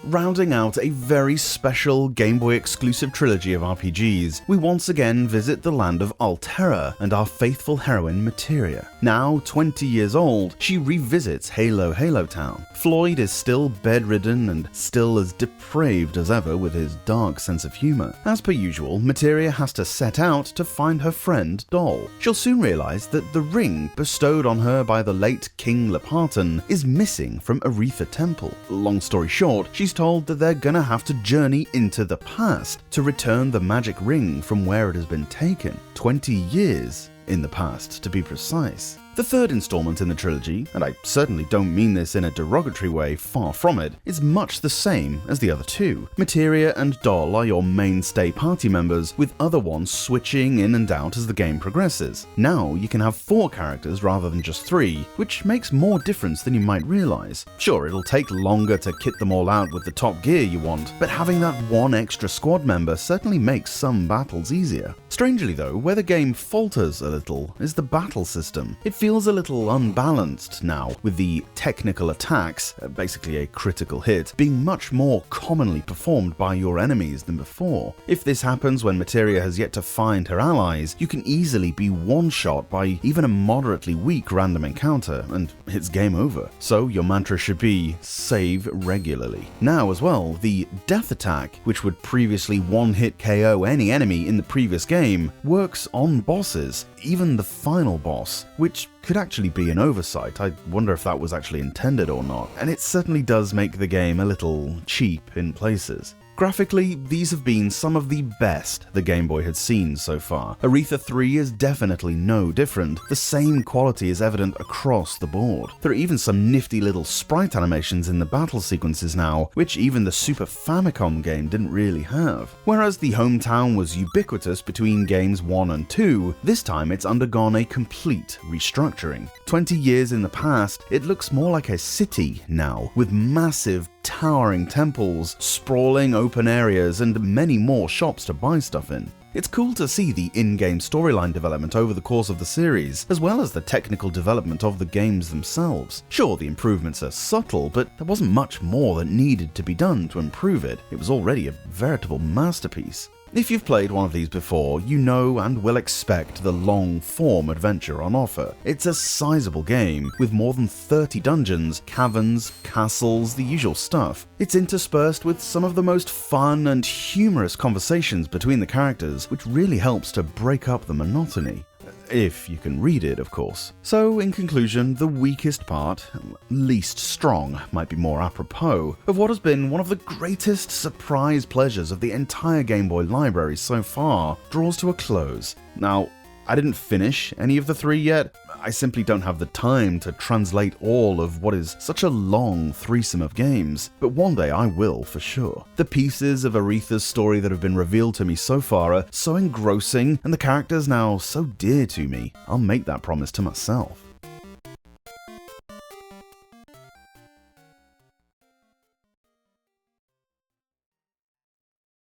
Rounding out a very special Game Boy exclusive trilogy of RPGs, we once again visit the land of Alterra and our faithful heroine Materia. Now 20 years old, she revisits Halo Town. Floyd is still bedridden and still as depraved as ever with his dark sense of humor. As per usual, Materia has to set out to find her friend Doll. She'll soon realize that the ring bestowed on her by the late King Leparton is missing from Aretha Temple. Long story short, she's told that they're gonna have to journey into the past to return the magic ring from where it has been taken. 20 years in the past, to be precise. The third installment in the trilogy, and I certainly don't mean this in a derogatory way, far from it, is much the same as the other two. Materia and Doll are your mainstay party members, with other ones switching in and out as the game progresses. Now you can have 4 characters rather than just 3, which makes more difference than you might realize. Sure, it'll take longer to kit them all out with the top gear you want, but having that one extra squad member certainly makes some battles easier. Strangely though, where the game falters a little is the battle system. It feels a little unbalanced now, with the technical attacks, basically a critical hit, being much more commonly performed by your enemies than before. If this happens when Materia has yet to find her allies, you can easily be one-shot by even a moderately weak random encounter, and it's game over. So your mantra should be, save regularly. Now as well, the death attack, which would previously one-hit KO any enemy in the previous game, works on bosses, even the final boss, which could actually be an oversight. I wonder if that was actually intended or not, and it certainly does make the game a little cheap in places. Graphically, these have been some of the best the Game Boy had seen so far. Aretha III is definitely no different. The same quality is evident across the board. There are even some nifty little sprite animations in the battle sequences now, which even the Super Famicom game didn't really have. Whereas the hometown was ubiquitous between games 1 and 2, this time it's undergone a complete restructuring. 20 years in the past, it looks more like a city now, with massive towering temples, sprawling open areas, and many more shops to buy stuff in. It's cool to see the in-game storyline development over the course of the series, as well as the technical development of the games themselves. Sure, the improvements are subtle, but there wasn't much more that needed to be done to improve it. It was already a veritable masterpiece. If you've played one of these before, you know and will expect the long-form adventure on offer. It's a sizable game, with more than 30 dungeons, caverns, castles, the usual stuff. It's interspersed with some of the most fun and humorous conversations between the characters, which really helps to break up the monotony. If you can read it, of course. So, in conclusion, the weakest part, least strong might be more apropos, of what has been one of the greatest surprise pleasures of the entire Game Boy library so far, draws to a close. Now, I didn't finish any of the 3 yet. I simply don't have the time to translate all of what is such a long threesome of games, but one day I will for sure. The pieces of Aretha's story that have been revealed to me so far are so engrossing, and the characters now so dear to me. I'll make that promise to myself.